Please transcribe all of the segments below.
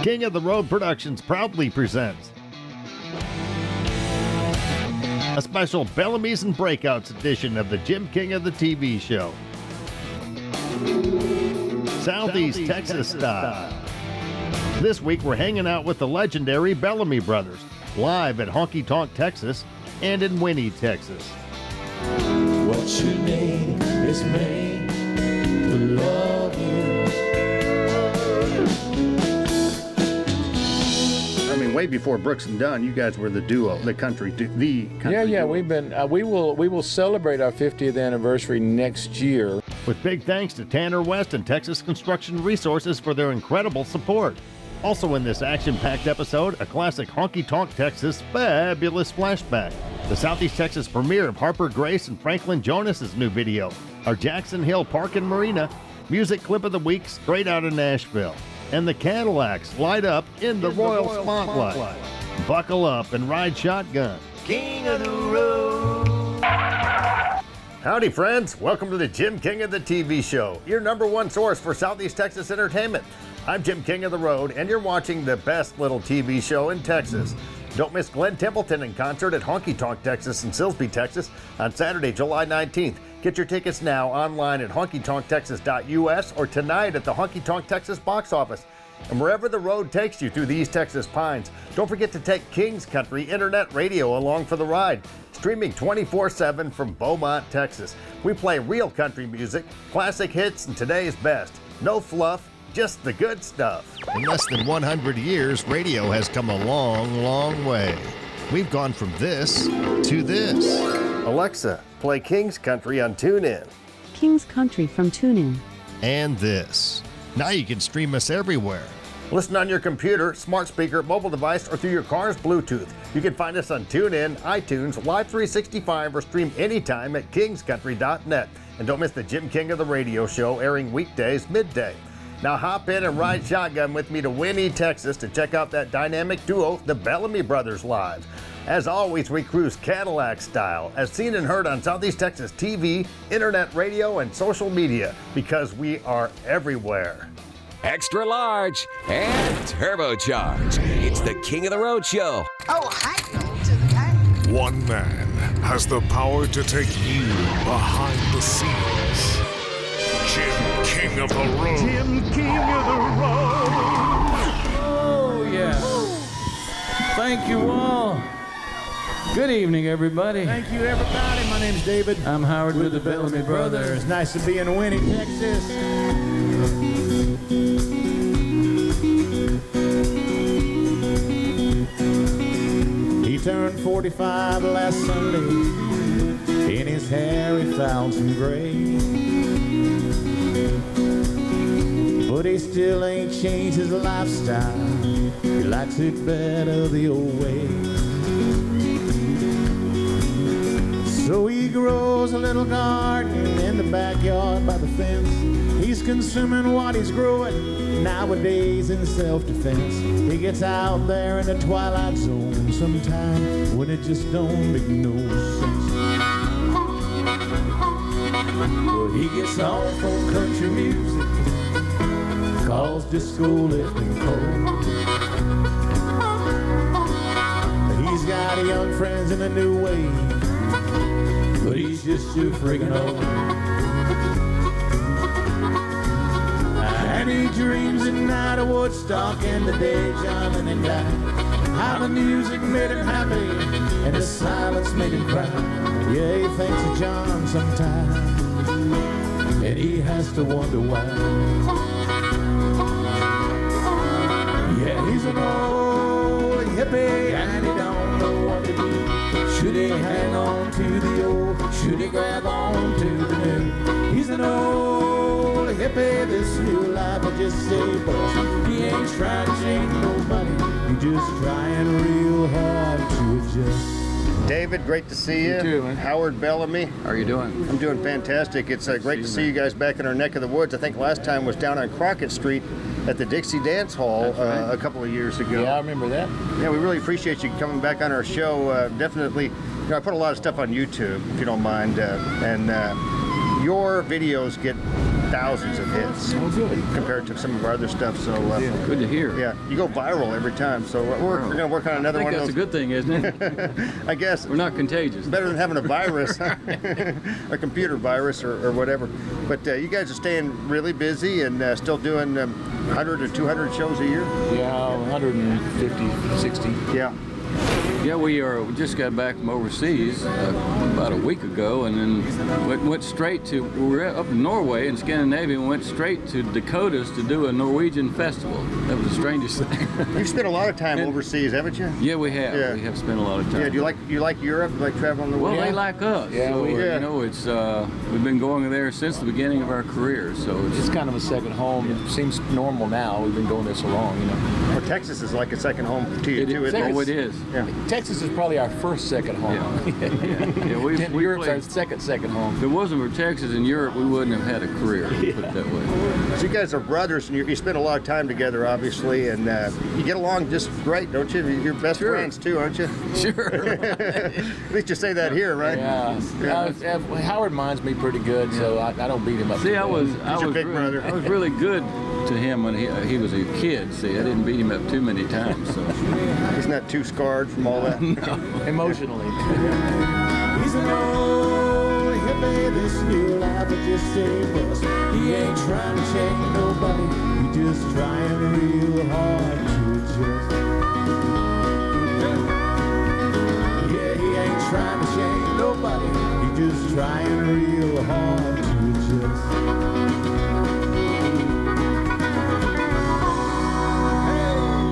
King of the Road Productions proudly presents a special Bellamys and Breakouts edition of the Jim King of the TV show. Southeast Texas style. This week we're hanging out with the legendary Bellamy brothers, live at Honky Tonk, Texas, and in Winnie, Texas. What's your name? It's made to love you. I mean, way before Brooks and Dunn, you guys were the duo, the country Yeah. duo. We've been. We will celebrate our 50th anniversary next year. With big thanks to Tanner West and Texas Construction Resources for their incredible support. Also in this action-packed episode, a classic Honky Tonk, Texas fabulous flashback. The Southeast Texas premiere of Harper Grace and Franklin Jonas' new video. Our Jackson Hill Park and Marina music clip of the week straight out of Nashville. And the Cadillacs light up in the Royal Spotlight. Buckle up and ride shotgun. King of the road. Howdy, friends. Welcome to the Jim King of the TV show, your number one source for Southeast Texas entertainment. I'm Jim King of the Road, and you're watching the best little TV show in Texas. Don't miss Glenn Templeton in concert at Honky Tonk, Texas in Silsbee, Texas on Saturday, July 19th. Get your tickets now online at honkytonktexas.us or tonight at the Honky Tonk, Texas box office. And wherever the road takes you through the East Texas pines, don't forget to take King's Country Internet Radio along for the ride. Streaming 24/7 from Beaumont, Texas. We play real country music, classic hits, and today's best. No fluff, just the good stuff. In less than 100 years, radio has come a long, long way. We've gone from this to this. Alexa, play King's Country on TuneIn. King's Country from TuneIn. And this. Now you can stream us everywhere. Listen on your computer, smart speaker, mobile device, or through your car's Bluetooth. You can find us on TuneIn, iTunes, Live 365, or stream anytime at kingscountry.net. And don't miss the Jim King of the Radio show airing weekdays midday. Now hop in and ride shotgun with me to Winnie, Texas to check out that dynamic duo, the Bellamy Brothers, live. As always, we cruise Cadillac style, as seen and heard on Southeast Texas TV, internet radio, and social media, because we are everywhere. Extra large and turbocharged. It's the King of the Road show. Oh, hi, to the back. One man has the power to take you behind the scenes. Jim King of the Road. Jim King of the road. Oh, yeah. Thank you all. Good evening, everybody. Thank you, everybody. My name's David. I'm Howard with the Bellamy Brothers. Nice to be in Winnie, Texas. He turned 45 last Sunday. In his hair he found some gray. But he still ain't changed his lifestyle. He likes it better the old way. So he grows a little garden in the backyard by the fence. He's consuming what he's growing nowadays in self-defense. He gets out there in the twilight zone sometime when it just don't make no sense. But he gets off on country music, calls disco lifting cold. He's got young friends in a new wave, but he's just too friggin' old. And he dreams at night of Woodstock and the day John Lennon died. How the music made him happy and the silence made him cry. Yeah, he thinks of John sometimes, and he has to wonder why. Yeah, he's an old hippie and he don't know what to do. Should he hang on to the old? Should he grab on to the new? He's an old hippie, this new life will just say bust. He ain't trying to change nobody, he just trying real hard to adjust. David, great to see you. You too, man. Howard Bellamy. How are you doing? I'm doing fantastic. It's great to see you guys back in our neck of the woods. I think last time was down on Crockett Street at the Dixie Dance Hall a couple of years ago. Yeah, I remember that. Yeah, we really appreciate you coming back on our show. Definitely, you know, I put a lot of stuff on YouTube, if you don't mind, and your videos get thousands of hits compared to some of our other stuff. So Good to hear. yeah, you go viral every time. So we're going to work on another I one think of that's those. a good thing, isn't it? I guess We're not contagious. better than having a virus, a computer virus or whatever. But you guys are staying really busy and still doing 100 or 200 shows a year. Yeah, 150, 60. Yeah. Yeah, we just got back from overseas about a week ago, and then went straight to, we were up in Norway in Scandinavia, and went straight to Dakotas to do a Norwegian festival. That was the strangest thing. You've spent a lot of time overseas, haven't you? Yeah, we have. Yeah. We have spent a lot of time. Yeah. Do you like Europe? Do you like traveling the world? Well, they like us. Yeah, so, yeah. you know, it's we've been going there since the beginning of our career. So It's kind of a second home. It seems normal now. We've been going there so long, you know. Well, Texas is like a second home to you, too, isn't Oh, it? it is. Yeah. Texas is probably our first second home. Yeah, we Europe's our played. second home. If it wasn't for Texas and Europe, we wouldn't have had a career, put it that way. So you guys are brothers, and you spend a lot of time together, obviously, and you get along just great, don't you? You're best Sure. friends, too, aren't you? Sure. At least you say that here, right? Yeah. Howard minds me pretty good, so I don't beat him up. See, I was your big brother. I was really good to him when he was a kid. See, I didn't beat him up too many times. So He's not too scarred from all that. emotionally. He's an old hippie, this new life is just a bust. He ain't trying to change nobody, he just trying real hard to adjust. Yeah, he ain't trying to change nobody, he just trying real hard to adjust.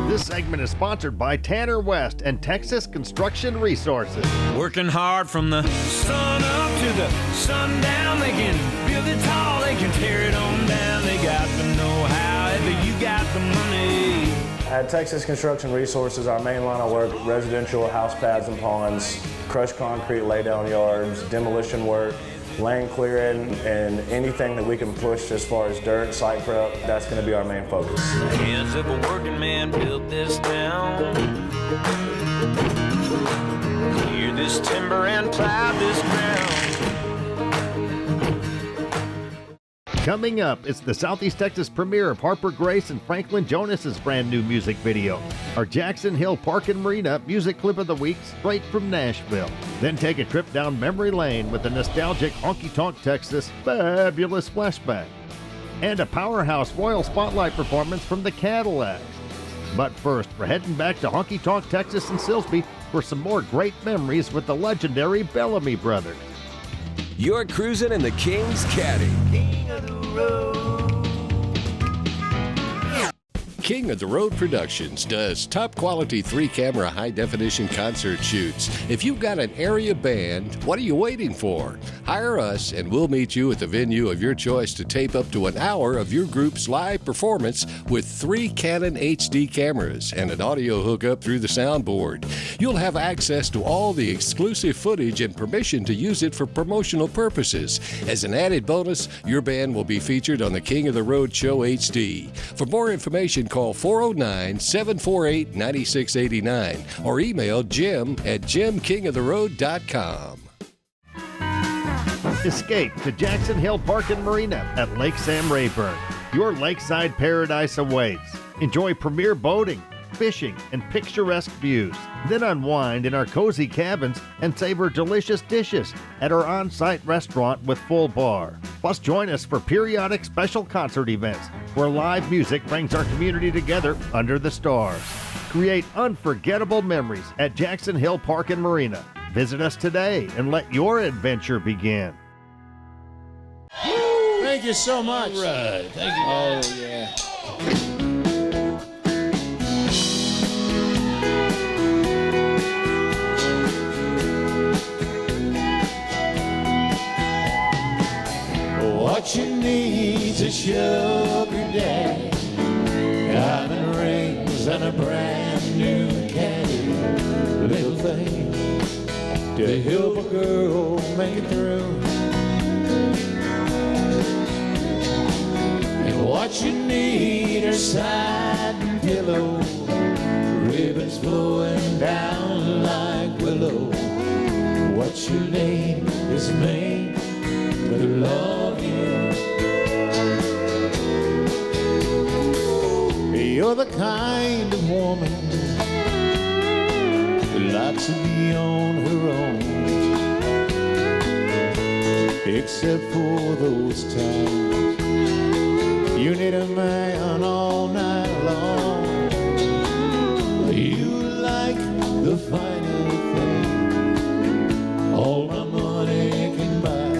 This segment is sponsored by Tanner West and Texas Construction Resources. Working hard from the sun up to the sundown. They can build it tall, they can tear it on down. They got the know-how, if you got the money. At Texas Construction Resources, our main line of work, residential house pads and ponds, crushed concrete laydown yards, demolition work, land clearing, and anything that we can push as far as dirt, site prep, that's going to be our main focus. Hands of a working man built this town. Clear this timber and plow this ground. Coming up, it's the Southeast Texas premiere of Harper Grace and Franklin Jonas's brand new music video. Our Jackson Hill Park and Marina music clip of the week straight from Nashville. Then take a trip down memory lane with the nostalgic Honky Tonk Texas fabulous flashback. And a powerhouse Royal Spotlight performance from the Cadillacs. But first, we're heading back to Honky Tonk Texas and Silsbee for some more great memories with the legendary Bellamy brothers. You're cruising in the King's Caddy. King of the road. King of the Road Productions does top quality 3-camera high definition concert shoots. If you've got an area band, what are you waiting for? Hire us and we'll meet you at the venue of your choice to tape up to an hour of your group's live performance with 3 Canon HD cameras and an audio hookup through the soundboard. You'll have access to all the exclusive footage and permission to use it for promotional purposes. As an added bonus, your band will be featured on the King of the Road Show HD. For more information, call 409-748-9689 or email jim@jimkingoftheroad.com. Escape to Jackson Hill Park and Marina at Lake Sam Rayburn. Your lakeside paradise awaits. Enjoy premier boating, fishing, and picturesque views. Then unwind in our cozy cabins and savor delicious dishes at our on-site restaurant with full bar. Plus, join us for periodic special concert events where live music brings our community together under the stars. Create unforgettable memories at Jackson Hill Park and Marina. Visit us today and let your adventure begin. Thank you so much. All right. Thank you. Oh, yeah. What you need's a sugar daddy, diamond rings and a brand new caddy. Little things to help a girl make it through. And what you need are satin pillows, ribbons flowing down like willow. What you need is me to love you. You're the kind of woman who likes to be on her own, except for those times you need a man all night long. You like the finer thing all my money can buy.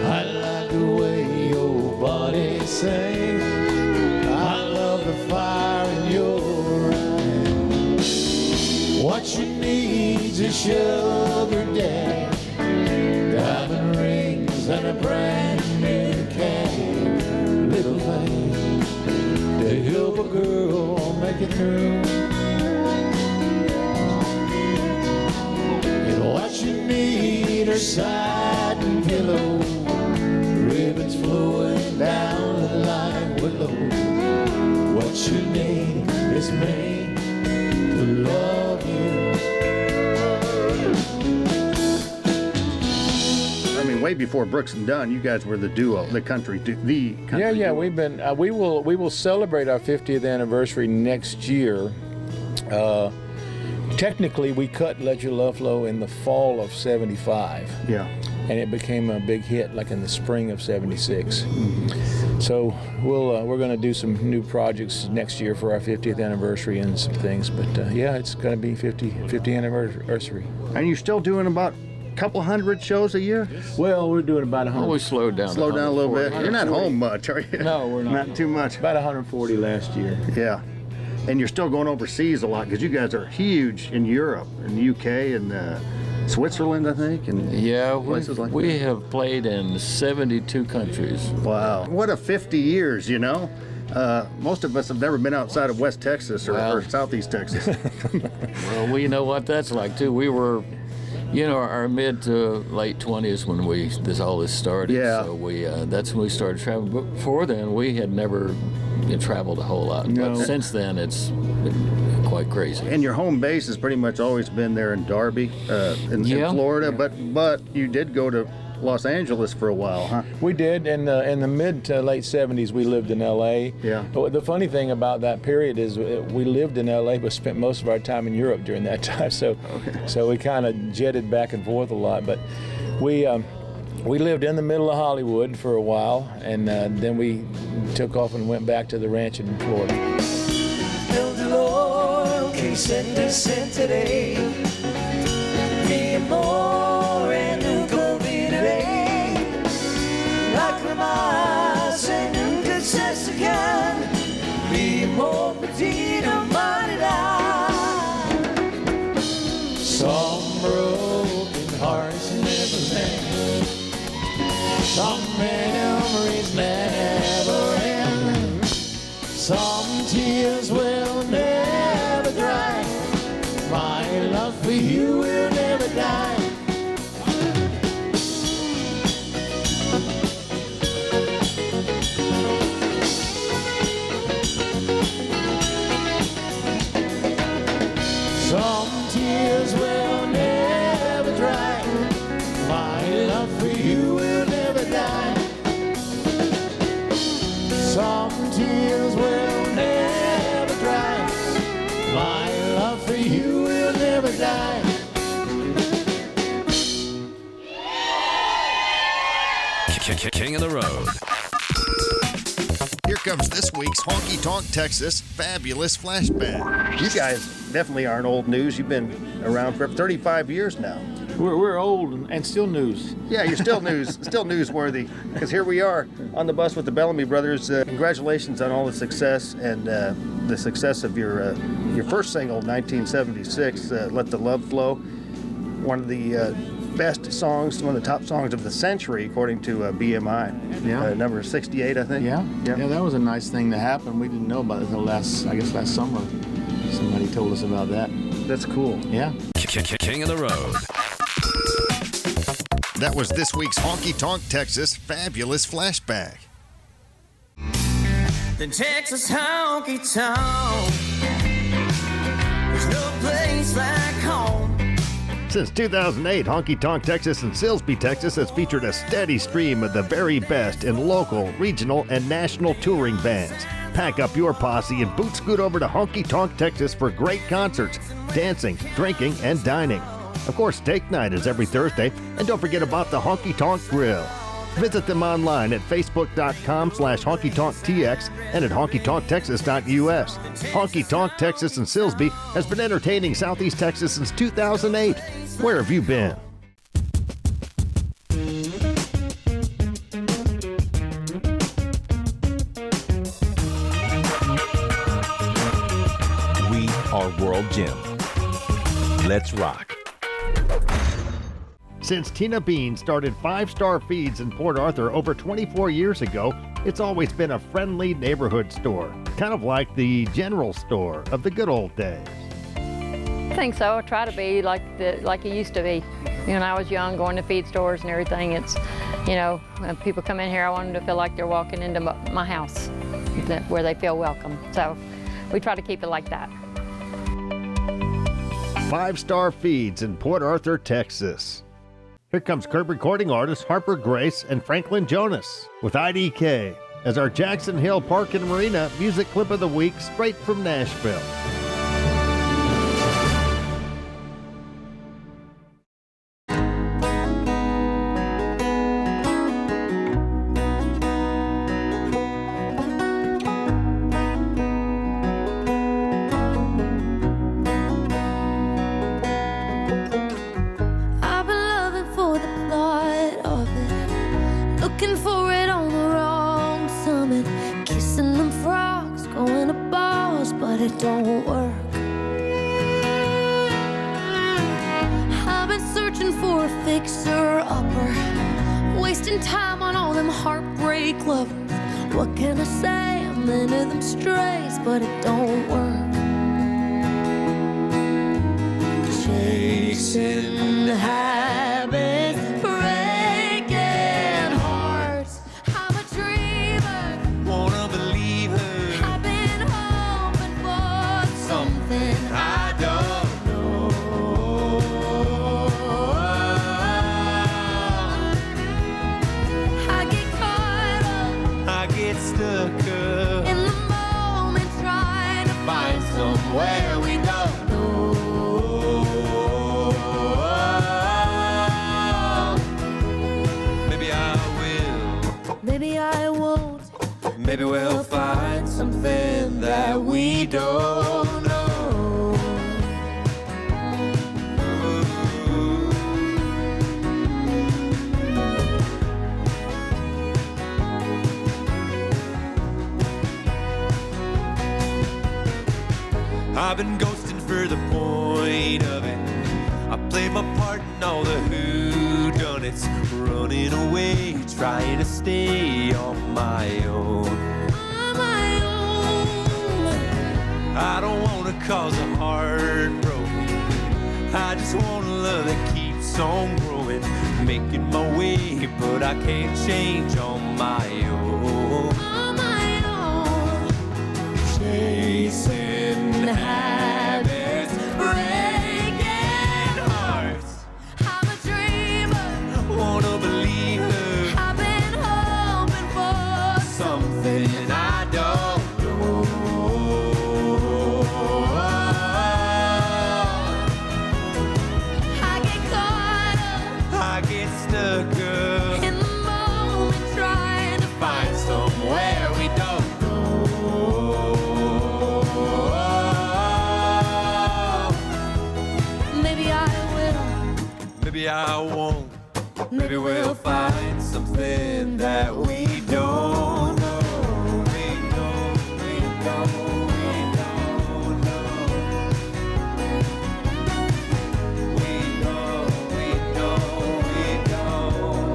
I like the way your body sings. I love the fire in your eyes. What you need's a sugar daddy, diamond rings and a brand new caddy. Little thing to help a girl make it through. And what you need are satin pillows, ribbons flowing down like willows. What you need is me to love you. I mean, way before Brooks and Dunn, you guys were the duo, the country duo. Yeah. We've been. We will celebrate our 50th anniversary next year. Technically, we cut Let Your Love Flow in the fall of '75. Yeah. And it became a big hit like in the spring of '76. So we're going to do some new projects next year for our 50th anniversary and some things. But yeah, it's going to be 50 anniversary. And you're still doing about a couple hundred shows a year? Well, we're doing about 100. Oh, we slowed down. Slow down a little bit. You're not home much, are you? No, we're not. Not too much. About 140 last year. Yeah. And you're still going overseas a lot because you guys are huge in Europe and the UK and Switzerland, I think, and places like we that. have played in 72 countries. Wow. What a 50 years, you know? Most of us have never been outside of West Texas or Southeast Texas. Well, we know what that's like, too. We were, our mid to late 20s when all this started. Yeah. So that's when we started traveling. But before then, we had never traveled a whole lot. No. But since then, it's been quite crazy. And your home base has pretty much always been there in Darby, in Florida. Yeah. But you did go to Los Angeles for a while, huh? We did. In the mid to late 70s, we lived in L.A. Yeah. But the funny thing about that period is we lived in L.A. but spent most of our time in Europe during that time. So we kind of jetted back and forth a lot. But we lived in the middle of Hollywood for a while, and then we took off and went back to the ranch in Florida. El dolor que sientes today, mi amor nunca olvidaré. Lágrimas nunca se secan, mi amor perdido morirá. Some broken hearts never mend, some memories never end, some tears will never dry. My love for you will never die. Some tears will never dry. My love for you will never die. Some tears will never dry. My love for you will never die. King of the Road. Here comes this week's Honky Tonk Texas Fabulous Flashback. You guys definitely aren't old news. You've been around for 35 years now. We're old and still news. Yeah, you're still news, still newsworthy. Because here we are on the bus with the Bellamys brothers. Congratulations on all the success and the success of your first single, 1976, "Let the Love Flow." One of the best songs, one of the top songs of the century, according to BMI. Yeah. Number 68, I think. Yeah, that was a nice thing to happen. We didn't know about it until last summer. Somebody told us about that. That's cool. Yeah. King of the Road. That was this week's Honky Tonk Texas Fabulous Flashback. The Texas honky tonk, there's no place like home. Since 2008, Honky Tonk Texas in Silsbee, Texas has featured a steady stream of the very best in local, regional, and national touring bands. Pack up your posse and boot scoot over to Honky Tonk Texas for great concerts, dancing, drinking, and dining. Of course, steak night is every Thursday, and don't forget about the Honky Tonk Grill. Visit them online at facebook.com/honkytonktx and at honkytonktexas.us. Honky Tonk Texas in Silsbee has been entertaining Southeast Texas since 2008. Where have you been? We are World Gym. Let's rock. Since Tina Bean started 5-Star Feeds in Port Arthur over 24 years ago, it's always been a friendly neighborhood store, kind of like the general store of the good old days. I think so. I try to be like it used to be. When I was young, going to feed stores and everything, it's, when people come in here, I want them to feel like they're walking into my house, where they feel welcome. So we try to keep it like that. 5-Star Feeds in Port Arthur, Texas. Here comes Curb recording artists Harper Grace and Franklin Jonas with IDK as our Jackson Hill Park and Marina music clip of the week straight from Nashville. Don't work. I've been searching for a fixer-upper, wasting time on all them heartbreak lovers. What can I say? I'm into them strays, but it don't work. Chasing habits, breaking hearts. I'm a dreamer, wanna believe her. I've been hoping for something I don't know. I get caught up, I get stuck up in the moment, trying to find somewhere we don't know. Maybe I will, Maybe I won't. maybe we'll find something that we don't know. I've been ghosting for the point of it. I played my part in all the whodunits, running away, trying to stay on my own. On my own. I don't want to cause a heartbroken. I just want a love that keeps on growing, making my way, but I can't change on my own. On my own. Chasing habits, breaking hearts. I'm a dreamer, Wanna believe her, I've been hoping for something I don't know. I get caught up I get stuck up, in the moment, trying to find somewhere we don't go. Maybe I will, Maybe I won't. Maybe we'll find something that we don't know. We don't know. We don't know.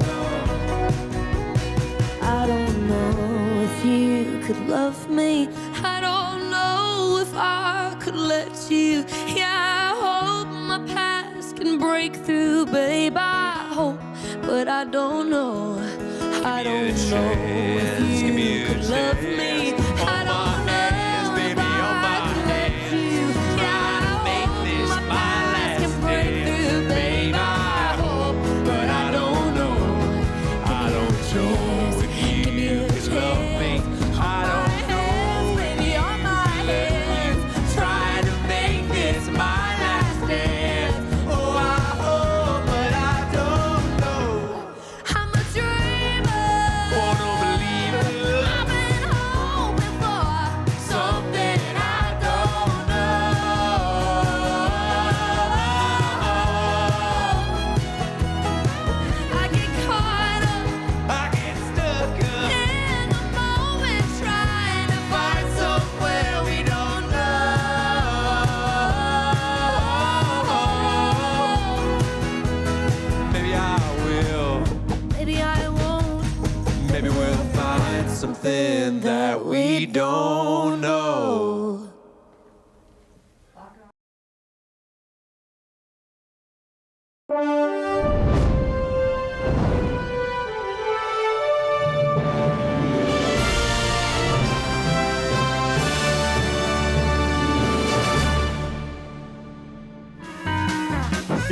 I don't know if you could love me. I don't know if I could let you. Yeah, I hope my past can break through, babe. I hope, but I don't know. I don't know if you could love me. I don't know if I could let you. Yeah, I hope my past can break through, babe.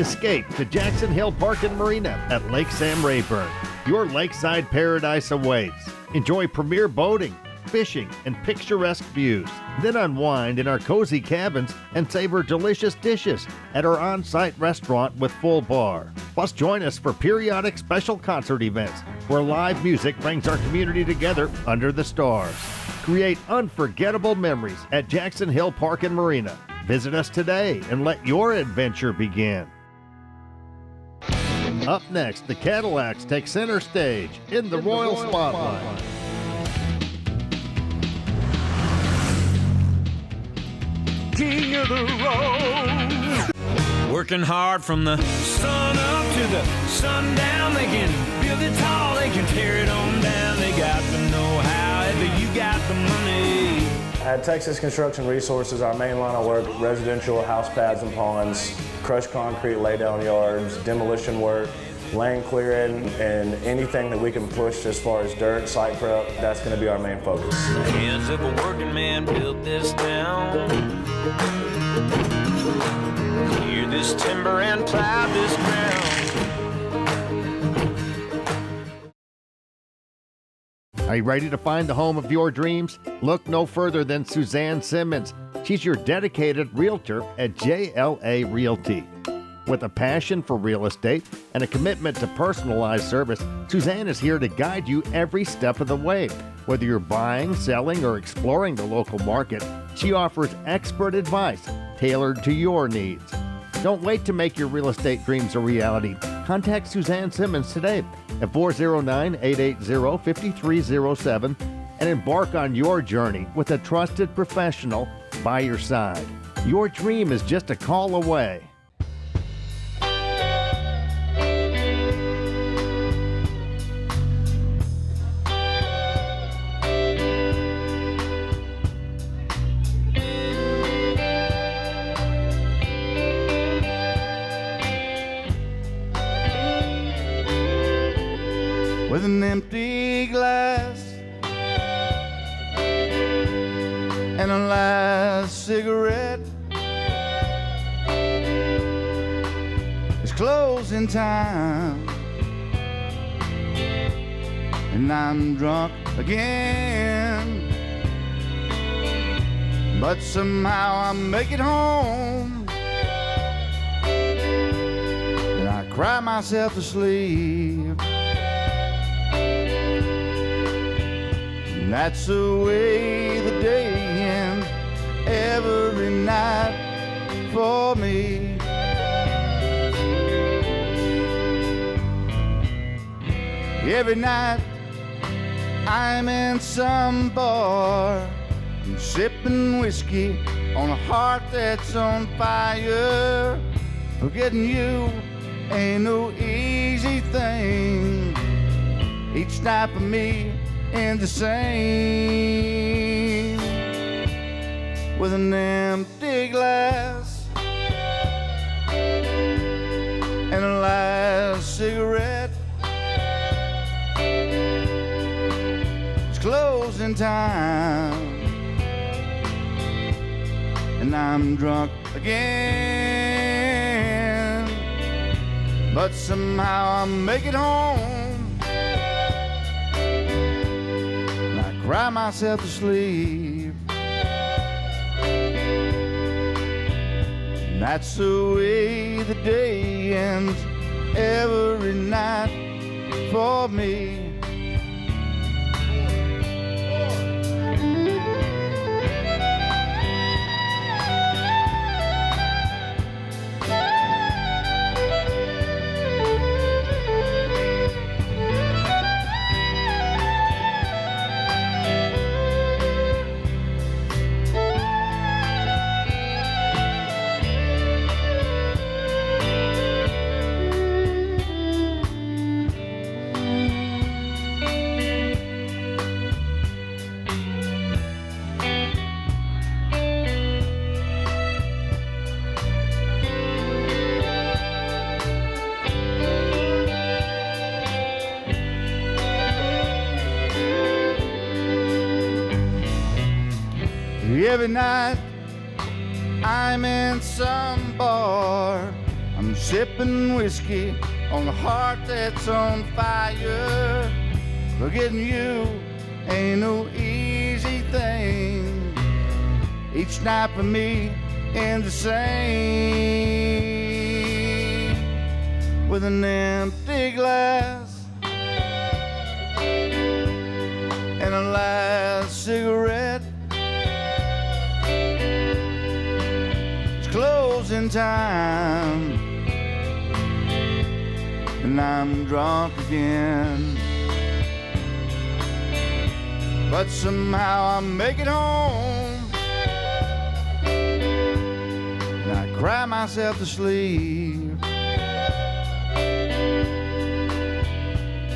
Escape to Jackson Hill Park and Marina at Lake Sam Rayburn. Your lakeside paradise awaits. Enjoy premier boating, fishing, and picturesque views. Then unwind in our cozy cabins and savor delicious dishes at our on-site restaurant with full bar. Plus, join us for periodic special concert events where live music brings our community together under the stars. Create unforgettable memories at Jackson Hill Park and Marina. Visit us today and let your adventure begin. Up next, the Cadillacs take center stage in the Royal Spotlight. King of the road. Working hard from the sun up to the sundown. They can build it tall, they can tear it on down. They got the know-how, but you got the money. At Texas Construction Resources, our main line of work, residential house pads and ponds, crushed concrete laydown yards, demolition work, land clearing, and anything that we can push as far as dirt, site prep, that's going to be our main focus. Hands of a working man built this town. Clear this timber and plow this ground. Are you ready to find the home of your dreams? Look no further than Suzanne Simmons. She's your dedicated realtor at JLA Realty. With a passion for real estate and a commitment to personalized service, Suzanne is here to guide you every step of the way. Whether you're buying, selling, or exploring the local market, she offers expert advice tailored to your needs. Don't wait to make your real estate dreams a reality. Contact Suzanne Simmons today at 409-880-5307 and embark on your journey with a trusted professional by your side. Your dream is just a call away. With an empty glass and a last cigarette, it's closing time and I'm drunk again, but somehow I make it home and I cry myself to sleep. That's the way the day ends every night for me. Every night I'm in some bar, I'm sipping whiskey on a heart that's on fire. Forgetting you ain't no easy thing. Each night for me and the same, with an empty glass and a last cigarette. It's closing time and I'm drunk again, but somehow I make it home. Cry myself to sleep. And that's the way the day ends every night for me. Every night I'm in some bar, I'm sipping whiskey on a heart that's on fire. Forgetting you ain't no easy thing. Each night for me ain't the same. With an empty glass and a last cigarette, it's closing time and I'm drunk again. But somehow I make it home and I cry myself to sleep.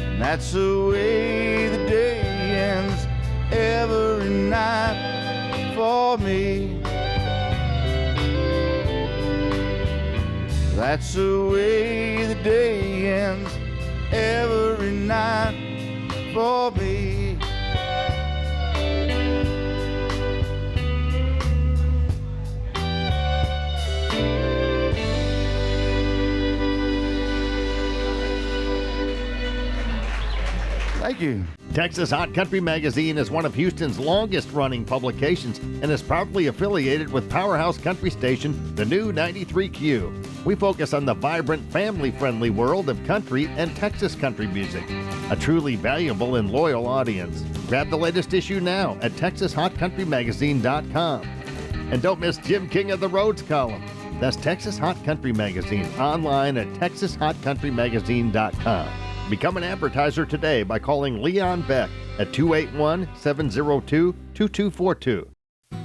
And that's the way the day ends every night for me. That's the way the day ends every night for me. Thank you. Texas Hot Country Magazine is one of Houston's longest-running publications and is proudly affiliated with powerhouse country station, the new 93Q. We focus on the vibrant, family-friendly world of country and Texas country music. A truly valuable and loyal audience. Grab the latest issue now at TexasHotCountryMagazine.com. And don't miss Jim King of the Roads column. That's Texas Hot Country Magazine, online at TexasHotCountryMagazine.com. Become an advertiser today by calling Leon Beck at 281-702-2242.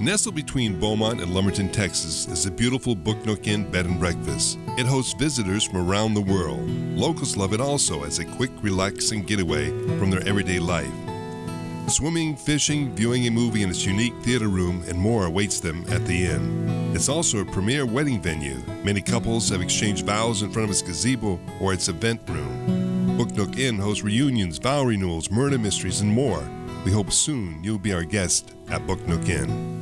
Nestled between Beaumont and Lumberton, Texas, is the beautiful Book Nook Inn Bed and Breakfast. It hosts visitors from around the world. Locals love it also as a quick, relaxing getaway from their everyday life. Swimming, fishing, viewing a movie in its unique theater room, and more awaits them at the inn. It's also a premier wedding venue. Many couples have exchanged vows in front of its gazebo or its event room. Book Nook Inn hosts reunions, vow renewals, murder mysteries, and more. We hope soon you'll be our guest at Book Nook Inn.